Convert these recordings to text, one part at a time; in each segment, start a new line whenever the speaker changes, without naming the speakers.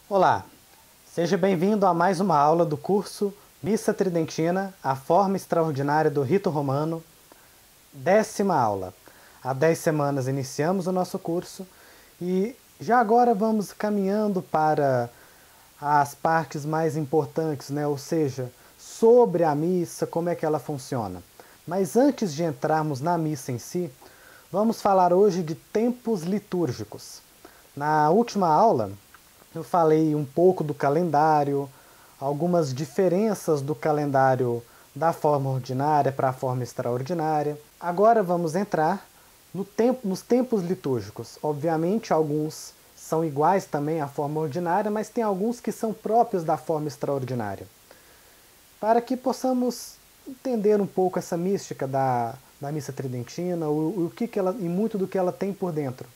Olá, seja bem-vindo a mais uma aula do curso Missa Tridentina, a forma extraordinária do rito romano, 10ª aula. Há 10 semanas iniciamos o nosso curso e já agora vamos caminhando para as partes mais importantes, né? Ou seja, sobre a missa, como é que ela funciona. Mas antes de entrarmos na missa em si, vamos falar hoje de tempos litúrgicos. Na última aula, eu falei um pouco do calendário, algumas diferenças do calendário da forma ordinária para a forma extraordinária. Agora vamos entrar nos tempos litúrgicos. Obviamente, alguns são iguais também à forma ordinária, mas tem alguns que são próprios da forma extraordinária. Para que possamos entender um pouco essa mística da missa tridentina, o que ela, e muito do que ela tem por dentro.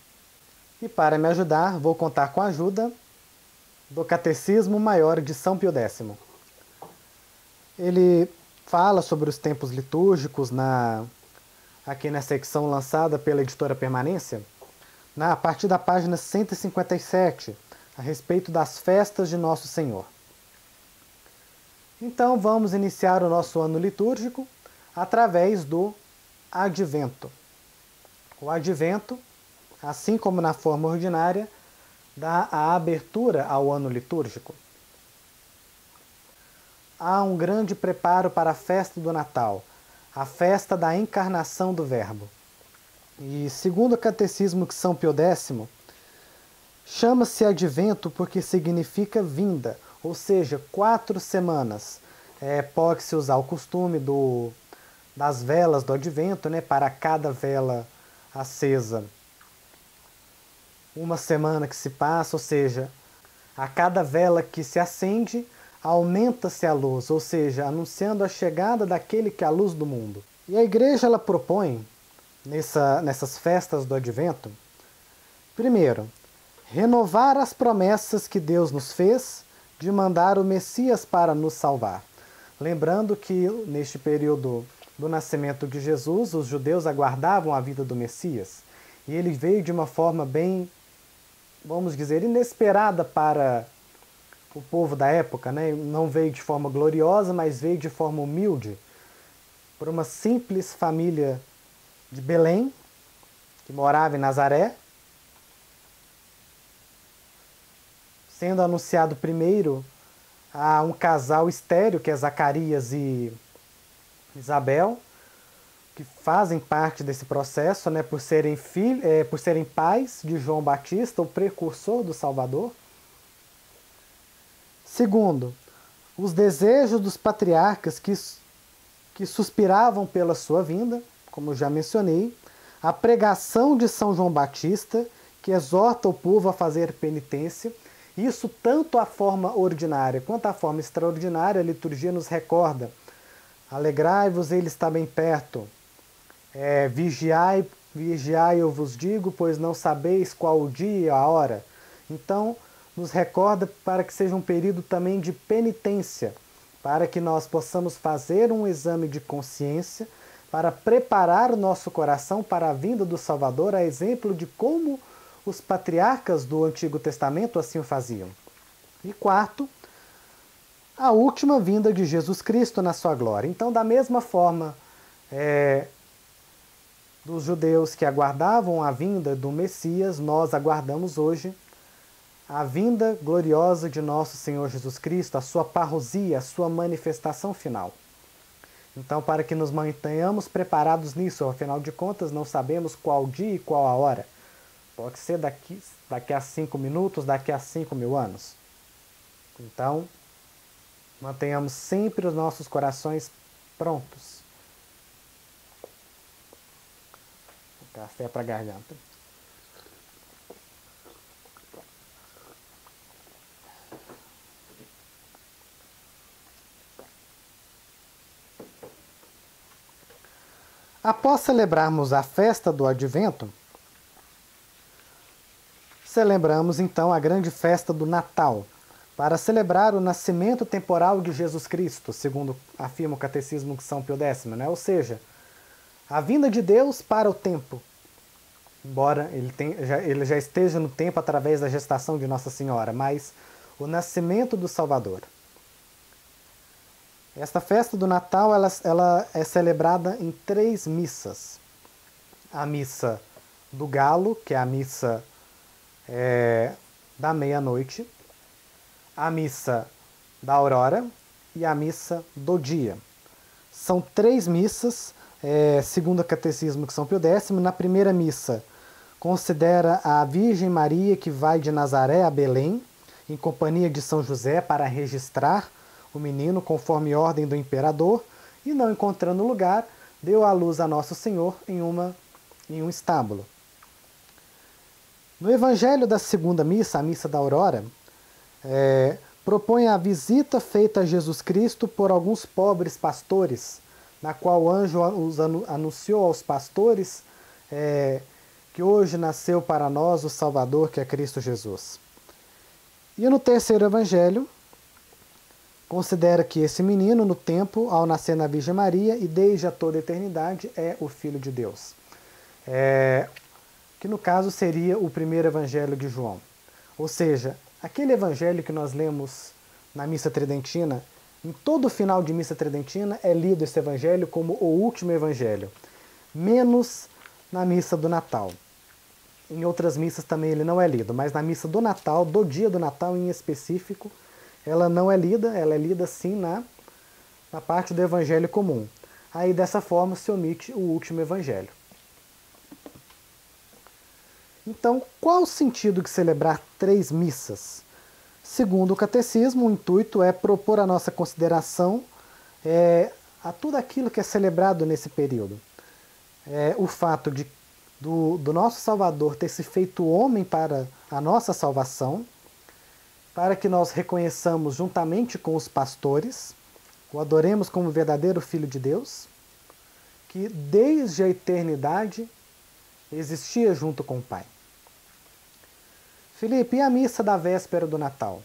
E para me ajudar, vou contar com a ajuda do Catecismo Maior de São Pio X. Ele fala sobre os tempos litúrgicos aqui na secção lançada pela editora Permanência, a partir da página 157, a respeito das festas de Nosso Senhor. Então vamos iniciar o nosso ano litúrgico através do Advento. O Advento, assim como na forma ordinária, dá a abertura ao ano litúrgico. Há um grande preparo para a festa do Natal, a festa da encarnação do Verbo. E segundo o Catecismo de São Pio X, chama-se Advento porque significa vinda, ou seja, 4 semanas. Pode-se usar o costume das velas do Advento, né, para cada vela acesa. Uma semana que se passa, ou seja, a cada vela que se acende, aumenta-se a luz, ou seja, anunciando a chegada daquele que é a luz do mundo. E a igreja ela propõe, nessas festas do Advento, primeiro, renovar as promessas que Deus nos fez de mandar o Messias para nos salvar. Lembrando que neste período do nascimento de Jesus, os judeus aguardavam a vida do Messias, e ele veio de uma forma bem, vamos dizer, inesperada para o povo da época, né? Não veio de forma gloriosa, mas veio de forma humilde, por uma simples família de Belém, que morava em Nazaré, sendo anunciado primeiro a um casal estéril, que é Zacarias e Isabel, que fazem parte desse processo, né, por serem pais de João Batista, o precursor do Salvador. Segundo, os desejos dos patriarcas que suspiravam pela sua vinda, como já mencionei, a pregação de São João Batista, que exorta o povo a fazer penitência. Isso tanto a forma ordinária quanto a forma extraordinária, a liturgia nos recorda. Alegrai-vos, ele está bem perto. Vigiai, eu vos digo, pois não sabeis qual o dia e a hora. Então, nos recorda para que seja um período também de penitência, para que nós possamos fazer um exame de consciência, para preparar o nosso coração para a vinda do Salvador, a exemplo de como os patriarcas do Antigo Testamento assim o faziam. E quarto, a última vinda de Jesus Cristo na sua glória. Então, da mesma forma dos judeus que aguardavam a vinda do Messias, nós aguardamos hoje a vinda gloriosa de nosso Senhor Jesus Cristo, a sua parousia, a sua manifestação final. Então, para que nos mantenhamos preparados nisso, afinal de contas, não sabemos qual dia e qual a hora. Pode ser daqui a 5 minutos, daqui a 5.000 anos. Então, mantenhamos sempre os nossos corações prontos. Café para a garganta. Após celebrarmos a festa do Advento, celebramos então a grande festa do Natal, para celebrar o nascimento temporal de Jesus Cristo, segundo afirma o Catecismo de São Pio X, né? Ou seja, a vinda de Deus para o tempo, embora ele já esteja no tempo através da gestação de Nossa Senhora, mas o nascimento do Salvador. Esta festa do Natal ela é celebrada em 3 missas. A missa do galo, que é a missa da meia-noite, a missa da aurora e a missa do dia. São 3 missas, segundo o Catecismo de São Pio X. Na primeira missa, considera a Virgem Maria que vai de Nazaré a Belém, em companhia de São José, para registrar o menino conforme ordem do imperador, e não encontrando lugar, deu à luz a Nosso Senhor em um estábulo. No Evangelho da segunda missa, a missa da aurora, propõe a visita feita a Jesus Cristo por alguns pobres pastores, na qual o anjo anunciou aos pastores que hoje nasceu para nós o Salvador, que é Cristo Jesus. E no terceiro evangelho, considera que esse menino, no tempo, ao nascer na Virgem Maria, e desde a toda a eternidade, é o Filho de Deus. Que no caso seria o primeiro evangelho de João. Ou seja, aquele evangelho que nós lemos na missa tridentina, em todo final de missa tridentina é lido esse evangelho como o último evangelho, menos na missa do Natal. Em outras missas também ele não é lido, mas na missa do Natal, do dia do Natal em específico, ela não é lida, ela é lida sim na parte do evangelho comum. Aí dessa forma se omite o último evangelho. Então, qual o sentido de celebrar 3 missas? Segundo o Catecismo, o intuito é propor a nossa consideração a tudo aquilo que é celebrado nesse período. O fato do nosso Salvador ter se feito homem para a nossa salvação, para que nós reconheçamos juntamente com os pastores, o adoremos como verdadeiro Filho de Deus, que desde a eternidade existia junto com o Pai. Felipe, e a missa da véspera do Natal?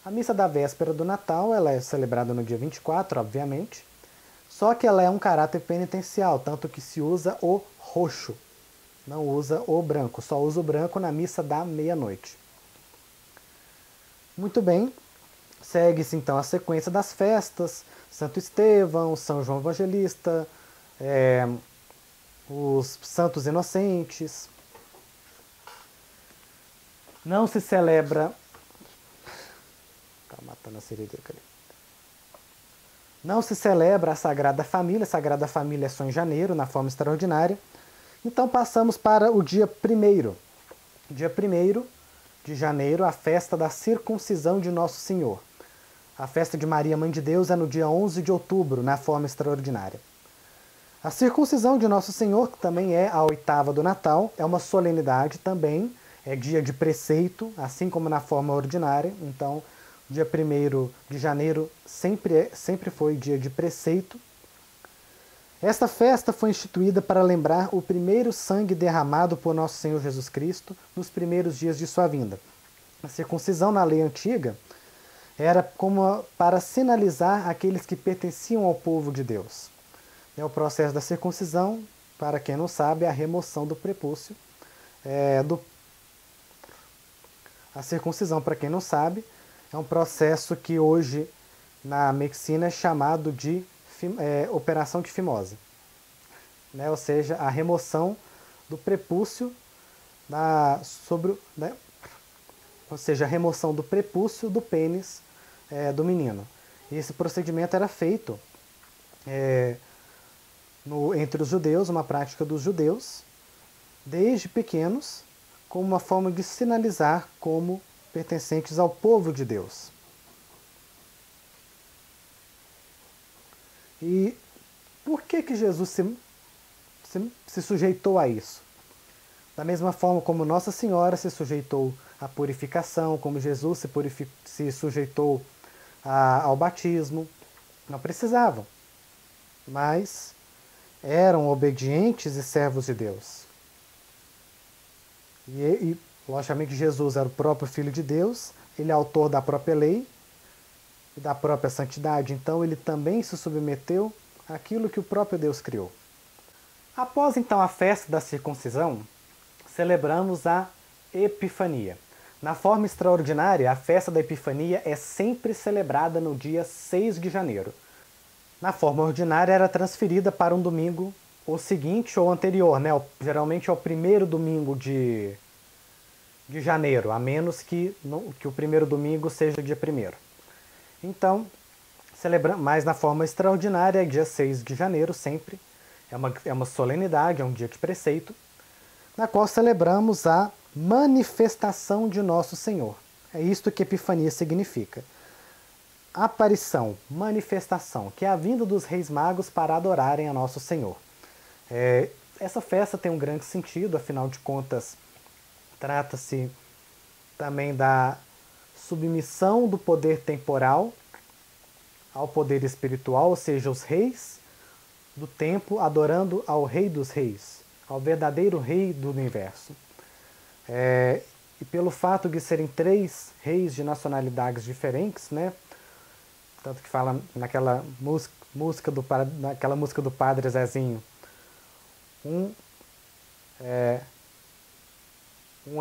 A missa da véspera do Natal ela é celebrada no dia 24, obviamente, só que ela é um caráter penitencial, tanto que se usa o roxo, não usa o branco, só usa o branco na missa da meia-noite. Muito bem, segue-se então a sequência das festas, Santo Estevão, São João Evangelista, os santos inocentes. Não se celebra... Tá matando a siririca ali. Não se celebra a Sagrada Família. A Sagrada Família é só em janeiro, na forma extraordinária. Então passamos para o dia 1º. Dia 1º de janeiro, a festa da circuncisão de Nosso Senhor. A festa de Maria, Mãe de Deus, é no dia 11 de outubro, na forma extraordinária. A circuncisão de Nosso Senhor, que também é a 8ª do Natal, é uma solenidade também, é dia de preceito, assim como na forma ordinária. Então, dia 1º de janeiro sempre foi dia de preceito. Esta festa foi instituída para lembrar o primeiro sangue derramado por Nosso Senhor Jesus Cristo nos primeiros dias de sua vinda. A circuncisão na lei antiga era como para sinalizar aqueles que pertenciam ao povo de Deus. O processo da circuncisão, para quem não sabe, é a remoção do prepúcio. A circuncisão, para quem não sabe, é um processo que hoje na medicina é chamado de operação de fimose. Ou seja, a remoção do prepúcio ou seja, a remoção do prepúcio do pênis do menino. E esse procedimento era feito entre os judeus, uma prática dos judeus, desde pequenos, como uma forma de sinalizar como pertencentes ao povo de Deus. E por que Jesus se sujeitou a isso? Da mesma forma como Nossa Senhora se sujeitou à purificação, como Jesus se sujeitou ao batismo, não precisavam, mas eram obedientes e servos de Deus. E logicamente Jesus era o próprio Filho de Deus, ele é autor da própria lei e da própria santidade, então ele também se submeteu àquilo que o próprio Deus criou. Após então a festa da circuncisão, celebramos a Epifania. Na forma extraordinária, a festa da Epifania é sempre celebrada no dia 6 de janeiro. Na forma ordinária, era transferida para um domingo ou seguinte ou anterior, né? Geralmente é o primeiro domingo de janeiro, a menos que o primeiro domingo seja dia 1º. Então, mas na forma extraordinária, é dia 6 de janeiro sempre. É uma solenidade, é um dia de preceito, na qual celebramos a manifestação de Nosso Senhor. É isto que Epifania significa. Aparição, manifestação, que é a vinda dos Reis Magos para adorarem a Nosso Senhor. Essa festa tem um grande sentido, afinal de contas, trata-se também da submissão do poder temporal ao poder espiritual, ou seja, os reis do templo adorando ao Rei dos Reis, ao verdadeiro Rei do universo. E pelo fato de serem 3 reis de nacionalidades diferentes, né? Tanto que fala naquela música do Padre Zezinho, um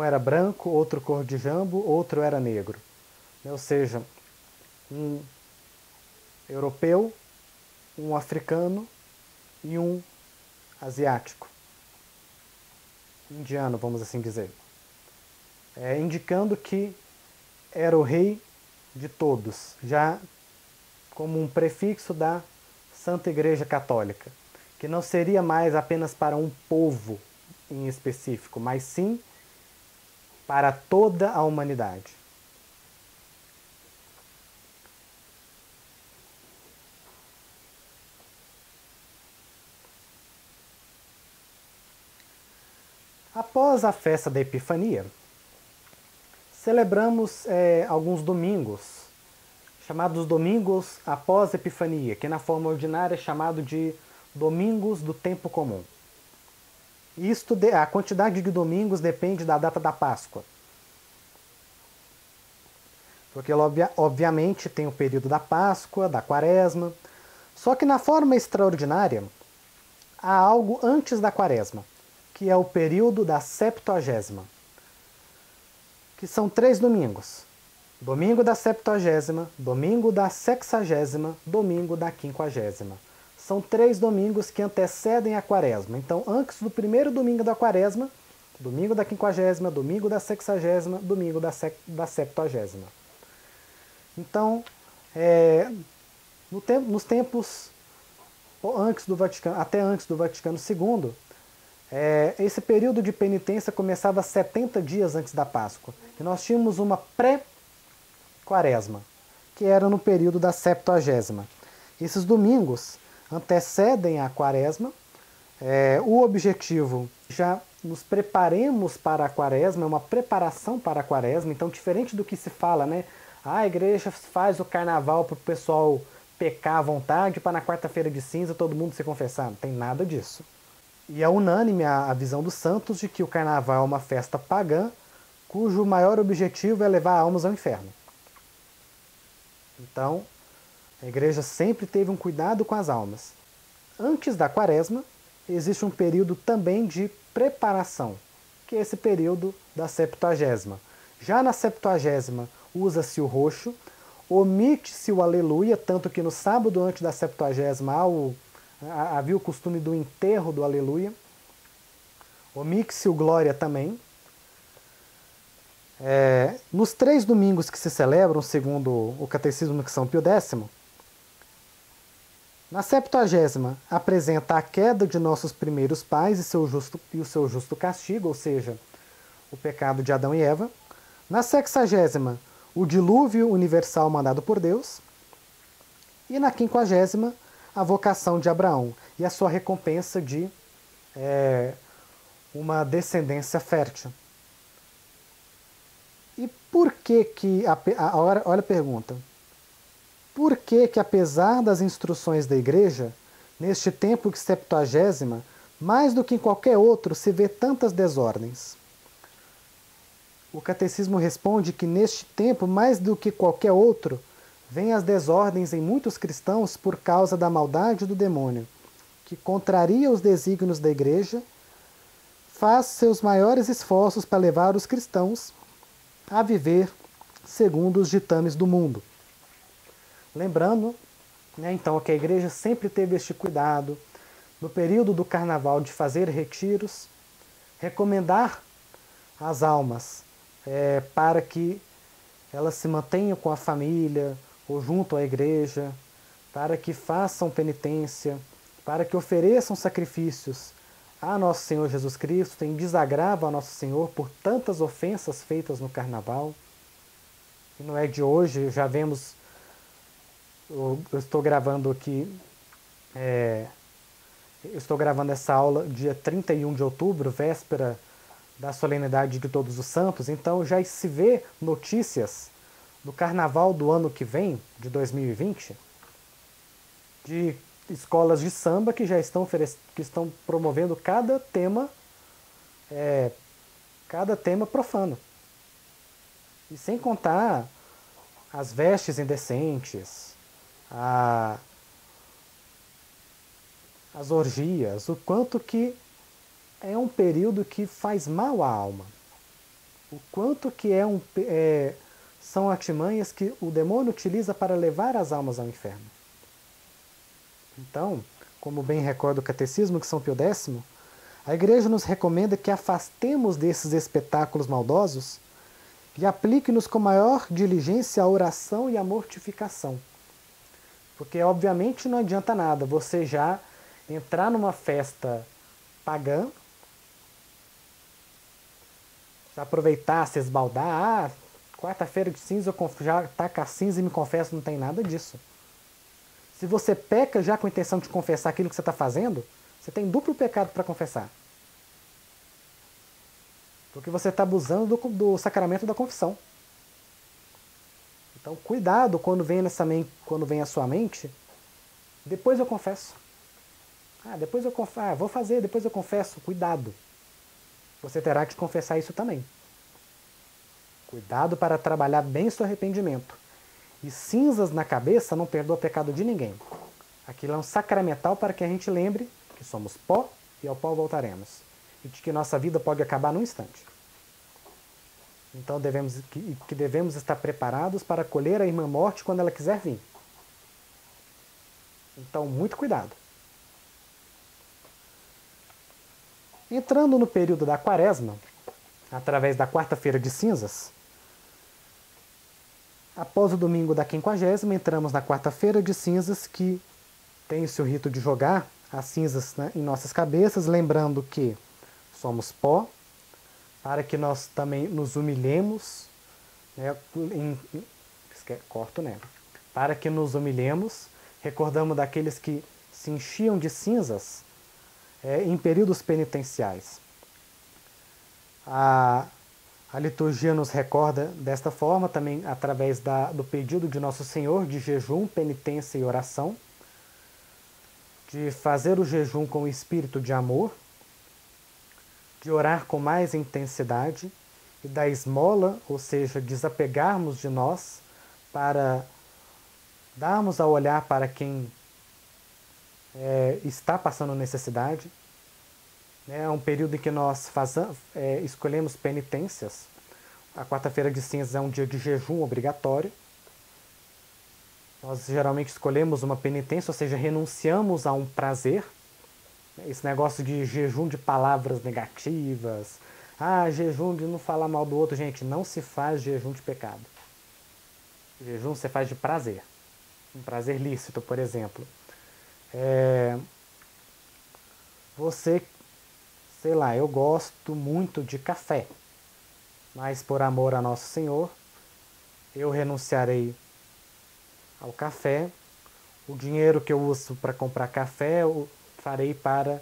era branco, outro cor de jambo, outro era negro. Ou seja, um europeu, um africano e um asiático. Indiano, vamos assim dizer. Indicando que era o rei de todos, já como um prefixo da Santa Igreja Católica, que não seria mais apenas para um povo em específico, mas sim para toda a humanidade. Após a festa da Epifania, celebramos alguns domingos, chamados domingos após a Epifania, que na forma ordinária é chamado de domingos do tempo comum. A quantidade de domingos depende da data da Páscoa. Porque obviamente tem o período da Páscoa, da Quaresma. Só que na forma extraordinária há algo antes da Quaresma, que é o período da Septuagésima, que são 3 domingos. Domingo da Septuagésima, domingo da Sexagésima, domingo da Quinquagésima. São 3 domingos que antecedem a Quaresma. Então, antes do primeiro domingo da Quaresma, domingo da Quinquagésima, domingo da Sexagésima, domingo da Septuagésima. Então, nos tempos até antes do Vaticano II, esse período de penitência começava 70 dias antes da Páscoa. E nós tínhamos uma pré-Quaresma, que era no período da Septuagésima. Esses domingos antecedem a Quaresma. O objetivo, já nos preparemos para a Quaresma, é uma preparação para a Quaresma. Então, diferente do que se fala, né? A igreja faz o carnaval para o pessoal pecar à vontade, para na quarta-feira de cinza todo mundo se confessar. Não tem nada disso. E é unânime a visão dos santos de que o carnaval é uma festa pagã, cujo maior objetivo é levar almas ao inferno. Então, a igreja sempre teve um cuidado com as almas. Antes da Quaresma, existe um período também de preparação, que é esse período da Septuagésima. Já na Septuagésima, usa-se o roxo, omite-se o aleluia, tanto que no sábado antes da Septuagésima havia o costume do enterro do aleluia. Omite-se o glória também. Nos 3 domingos que se celebram, segundo o Catecismo de São Pio X, na Septuagésima apresenta a queda de nossos primeiros pais e o seu justo castigo, ou seja, o pecado de Adão e Eva. Na Sexagésima, o dilúvio universal mandado por Deus. E na Quinquagésima, a vocação de Abraão e a sua recompensa de uma descendência fértil. E por que olha a pergunta. Por que apesar das instruções da igreja, neste tempo de Septuagésima, mais do que em qualquer outro, se vê tantas desordens? O catecismo responde que neste tempo, mais do que qualquer outro, vêm as desordens em muitos cristãos por causa da maldade do demônio, que contraria os desígnios da igreja, faz seus maiores esforços para levar os cristãos a viver segundo os ditames do mundo. Lembrando, né, então, que a igreja sempre teve este cuidado, no período do carnaval, de fazer retiros, recomendar às almas para que elas se mantenham com a família ou junto à igreja, para que façam penitência, para que ofereçam sacrifícios a Nosso Senhor Jesus Cristo em desagravo a Nosso Senhor por tantas ofensas feitas no carnaval. E não é de hoje, já vemos, eu estou gravando aqui, eu estou gravando essa aula dia 31 de outubro, véspera da solenidade de Todos os Santos, então já se vê notícias do carnaval do ano que vem, de 2020, de escolas de samba que já estão, promovendo cada tema profano. E sem contar as vestes indecentes, as orgias, o quanto que é um período que faz mal à alma. O quanto que são artimanhas que o demônio utiliza para levar as almas ao inferno. Então, como bem recorda o Catecismo de São Pio X, a Igreja nos recomenda que afastemos desses espetáculos maldosos e aplique-nos com maior diligência a oração e a mortificação. Porque, obviamente, não adianta nada você já entrar numa festa pagã, aproveitar, se esbaldar, quarta-feira de cinza eu já taca a cinza e me confesso, não tem nada disso. Se você peca já com a intenção de confessar aquilo que você está fazendo, você tem duplo pecado para confessar. Porque você está abusando do sacramento da confissão. Então, cuidado quando vem a sua mente, depois eu confesso. Depois eu confesso. Vou fazer, depois eu confesso. Cuidado. Você terá que confessar isso também. Cuidado para trabalhar bem seu arrependimento. E cinzas na cabeça não perdoa o pecado de ninguém. Aquilo é um sacramental para que a gente lembre que somos pó e ao pó voltaremos. E de que nossa vida pode acabar num instante. Então devemos estar preparados para acolher a irmã morte quando ela quiser vir. Então, muito cuidado. Entrando no período da quaresma, através da quarta-feira de cinzas, após o domingo da 50ª, entramos na quarta-feira de cinzas, que tem-se o rito de jogar as cinzas, né, em nossas cabeças, lembrando que somos pó, para que nós também nos humilhemos, né, para que nos humilhemos, recordamos daqueles que se enchiam de cinzas em períodos penitenciais. A liturgia nos recorda desta forma, também através do pedido de Nosso Senhor de jejum, penitência e oração, de fazer o jejum com o espírito de amor, de orar com mais intensidade e da esmola, ou seja, desapegarmos de nós para darmos a olhar para quem está passando necessidade. É um período em que nós escolhemos penitências. A quarta-feira de cinzas é um dia de jejum obrigatório. Nós geralmente escolhemos uma penitência, ou seja, renunciamos a um prazer. Esse negócio de jejum de palavras negativas. Jejum de não falar mal do outro. Gente, não se faz jejum de pecado. Jejum se faz de prazer. Um prazer lícito, por exemplo. Eu gosto muito de café, mas por amor a Nosso Senhor, eu renunciarei ao café. O dinheiro que eu uso para comprar café, eu farei para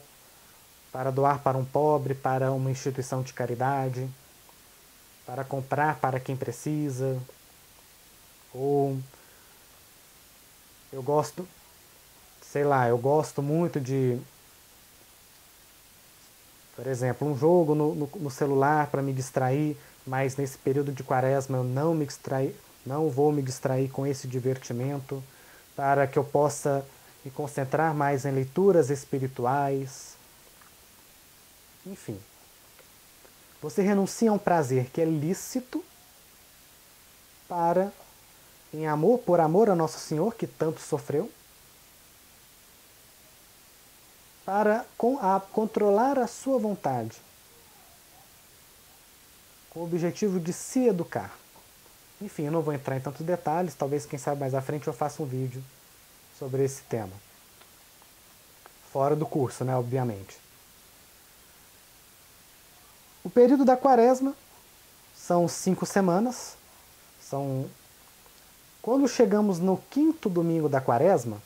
doar para um pobre, para uma instituição de caridade, para comprar para quem precisa. Ou eu gosto muito de, por exemplo, um jogo no celular para me distrair, mas nesse período de quaresma eu não vou me distrair com esse divertimento, para que eu possa me concentrar mais em leituras espirituais. Enfim, você renuncia a um prazer que é lícito para, por amor a Nosso Senhor, que tanto sofreu, para controlar a sua vontade, com o objetivo de se educar. Enfim, eu não vou entrar em tantos detalhes, talvez, quem sabe, mais à frente eu faça um vídeo sobre esse tema. Fora do curso, né, obviamente. O período da quaresma são 5 semanas. Quando chegamos no 5º domingo da quaresma,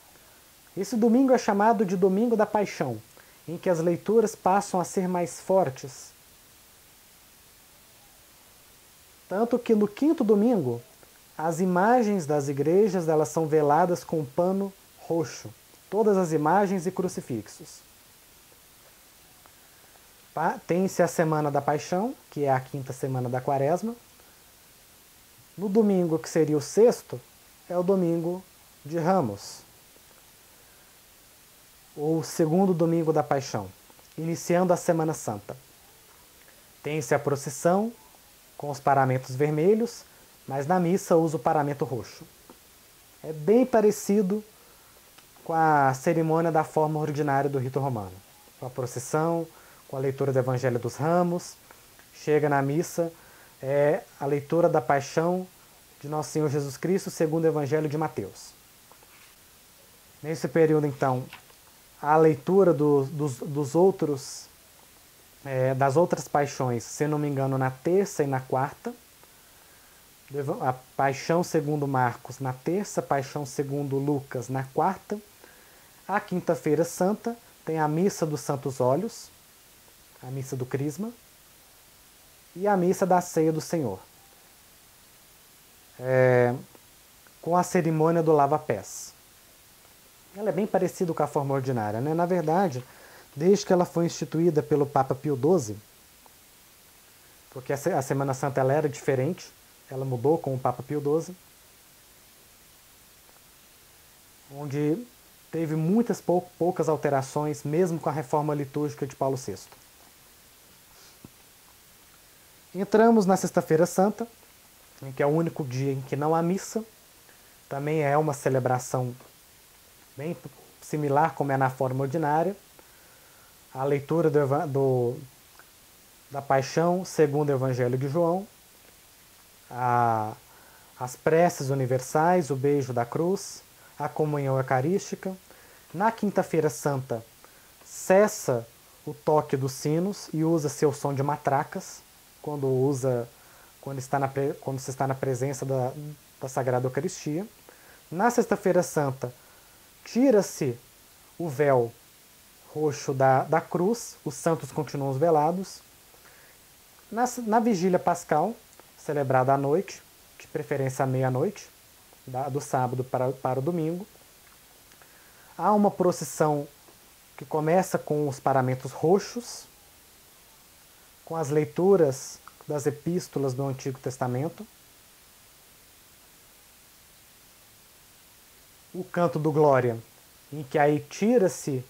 esse domingo é chamado de Domingo da Paixão, em que as leituras passam a ser mais fortes. Tanto que no 5º domingo, as imagens das igrejas elas são veladas com um pano roxo. Todas as imagens e crucifixos. Tem-se a Semana da Paixão, que é a 5ª semana da quaresma. No domingo, que seria o 6º, é o domingo de Ramos, ou o 2º domingo da Paixão, iniciando a Semana Santa. Tem-se a procissão com os paramentos vermelhos, mas na missa usa o paramento roxo. É bem parecido com a cerimônia da forma ordinária do rito romano. Com a procissão, com a leitura do Evangelho dos Ramos, chega na missa, a leitura da paixão de Nosso Senhor Jesus Cristo segundo o Evangelho de Mateus. Nesse período, então, a leitura das outras paixões, se não me engano, na terça e na quarta. A paixão segundo Marcos na terça, paixão segundo Lucas na quarta. A quinta-feira santa tem a missa dos Santos Óleos, a missa do Crisma, e a missa da Ceia do Senhor, com a cerimônia do lava-pés. Ela é bem parecida com a forma ordinária, né? Na verdade, desde que ela foi instituída pelo Papa Pio XII, porque a Semana Santa ela era diferente, ela mudou com o Papa Pio XII, onde teve poucas alterações, mesmo com a reforma litúrgica de Paulo VI. Entramos na Sexta-feira Santa, em que é o único dia em que não há missa. Também é uma celebração bem similar como é na forma ordinária. A leitura da Paixão segundo o Evangelho de João, as preces universais, o beijo da cruz, a comunhão eucarística. Na Quinta-feira Santa, cessa o toque dos sinos e usa-se o som de matracas, quando se está na presença da Sagrada Eucaristia. Na Sexta-feira Santa, tira-se o véu roxo da cruz, os santos continuam velados. Na Vigília Pascal, celebrada à noite, de preferência à meia-noite, do sábado para o domingo, há uma procissão que começa com os paramentos roxos, com as leituras das epístolas do Antigo Testamento, o canto do Glória, em que aí tira-se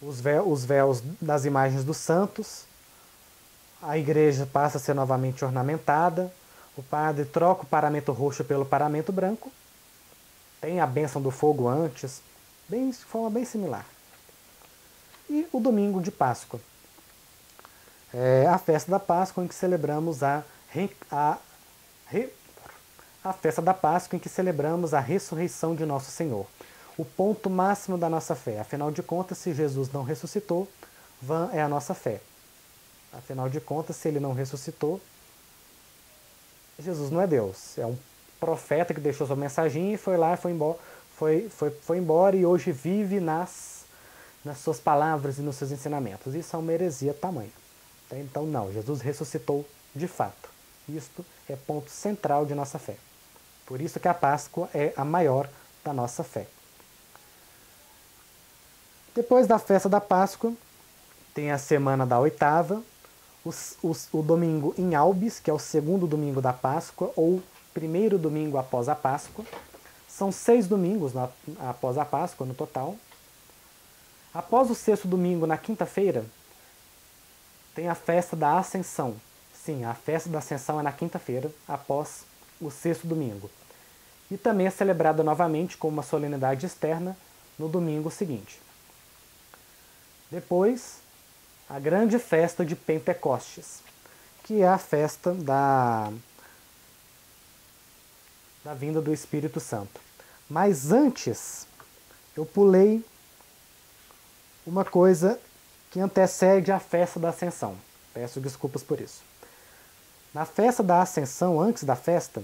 os véus das imagens dos santos, a igreja passa a ser novamente ornamentada, o padre troca o paramento roxo pelo paramento branco, tem a bênção do fogo antes, de forma bem similar. E o domingo de Páscoa, a festa da Páscoa, em que celebramos a festa da Páscoa, em que celebramos a ressurreição de Nosso Senhor, o ponto máximo da nossa fé. Afinal de contas, se Jesus não ressuscitou, vã é a nossa fé. Afinal de contas, se ele não ressuscitou, Jesus não é Deus. É um profeta que deixou sua mensagem e foi lá, foi embora e hoje vive nas suas palavras e nos seus ensinamentos. Isso é uma heresia tamanha. Então, não, Jesus ressuscitou de fato. Isto é ponto central de nossa fé. Por isso que a Páscoa é a maior da nossa fé. Depois da festa da Páscoa, tem a semana da oitava, o domingo em Albis, que é o segundo domingo da Páscoa, ou primeiro domingo após a Páscoa. São 6 domingos após a Páscoa no total. Após o sexto domingo, na quinta-feira, tem a festa da Ascensão, Sim, a festa da Ascensão é na quinta-feira, após o sexto domingo. E também é celebrada novamente com uma solenidade externa no domingo seguinte. Depois, a grande festa de Pentecostes, que é a festa da vinda do Espírito Santo. Mas antes, eu pulei uma coisa que antecede a festa da Ascensão. Peço desculpas por isso. Na festa da Ascensão, antes da festa,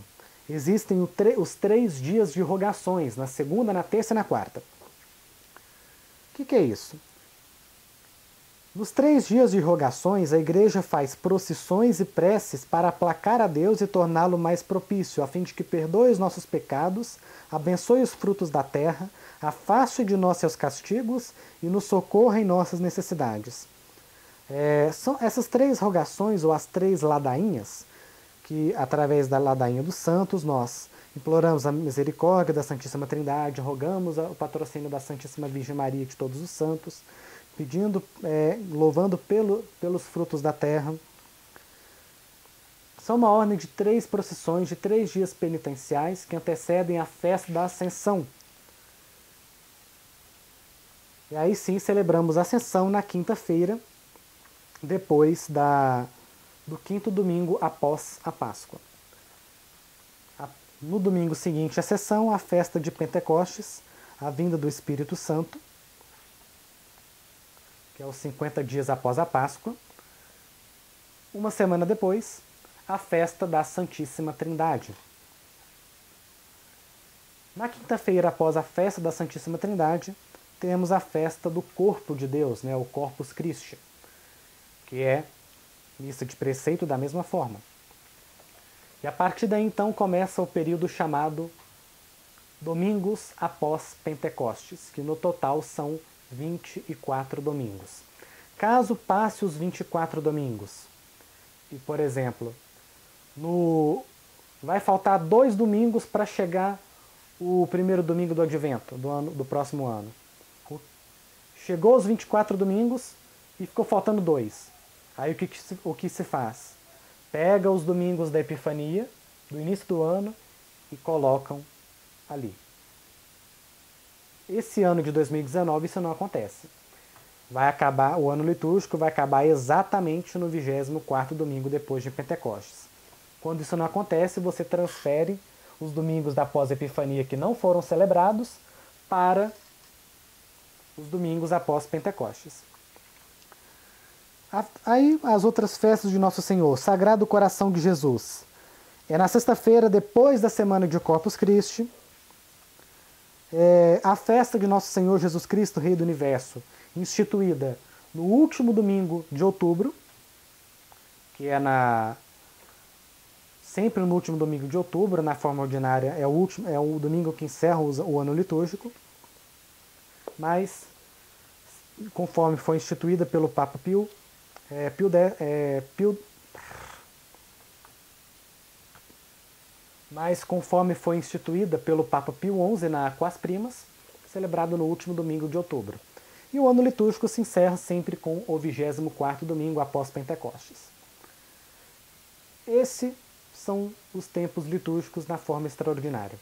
existem os 3 dias de rogações, na segunda, na terça e na quarta. O que é isso? Nos 3 dias de rogações, a igreja faz procissões e preces para aplacar a Deus e torná-lo mais propício, a fim de que perdoe os nossos pecados, abençoe os frutos da terra, afaste de nós seus castigos e nos socorra em nossas necessidades. São essas 3 rogações, ou as 3 ladainhas, que através da ladainha dos santos nós imploramos a misericórdia da Santíssima Trindade, rogamos o patrocínio da Santíssima Virgem Maria e de todos os santos, pedindo, louvando pelos frutos da terra. São uma ordem de 3 procissões, de 3 dias penitenciais que antecedem a festa da Ascensão. E aí sim celebramos a Ascensão na quinta-feira, depois do 5º domingo após a Páscoa. No domingo seguinte à Ascensão, a festa de Pentecostes, a vinda do Espírito Santo, que é os 50 dias após a Páscoa. Uma semana depois, a festa da Santíssima Trindade. Na quinta-feira após a festa da Santíssima Trindade, temos a festa do Corpo de Deus, o Corpus Christi, que é missa de preceito da mesma forma. E a partir daí então começa o período chamado Domingos após Pentecostes, que no total são 24 domingos. Caso passe os 24 domingos, e por exemplo, vai faltar 2 domingos para chegar o primeiro domingo do Advento, do próximo ano. Chegou os 24 domingos e ficou faltando 2. Aí o que se faz? Pega os domingos da Epifania, do início do ano, e colocam ali. Esse ano de 2019 isso não acontece. Vai acabar, o ano litúrgico vai acabar exatamente no 24º domingo depois de Pentecostes. Quando isso não acontece, você transfere os domingos da pós-Epifania que não foram celebrados para os domingos após Pentecostes. Aí as outras festas de Nosso Senhor, Sagrado Coração de Jesus. É na sexta-feira, depois da semana de Corpus Christi. A festa de Nosso Senhor Jesus Cristo, Rei do Universo, instituída no último domingo de outubro, que é sempre no último domingo de outubro, na forma ordinária, é o domingo que encerra o ano litúrgico, mas conforme foi instituída pelo Papa Pio, mas conforme foi instituída pelo Papa Pio XI na Aquas Primas, celebrado no último domingo de outubro. E o ano litúrgico se encerra sempre com o 24º domingo após Pentecostes. Esses são os tempos litúrgicos na forma extraordinária.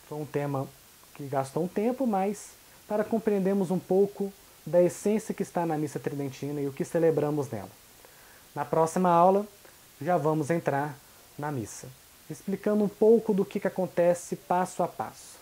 Foi um tema que gastou um tempo, mas para compreendermos um pouco da essência que está na missa tridentina e o que celebramos nela. Na próxima aula, já vamos entrar na missa, explicando um pouco do que acontece passo a passo.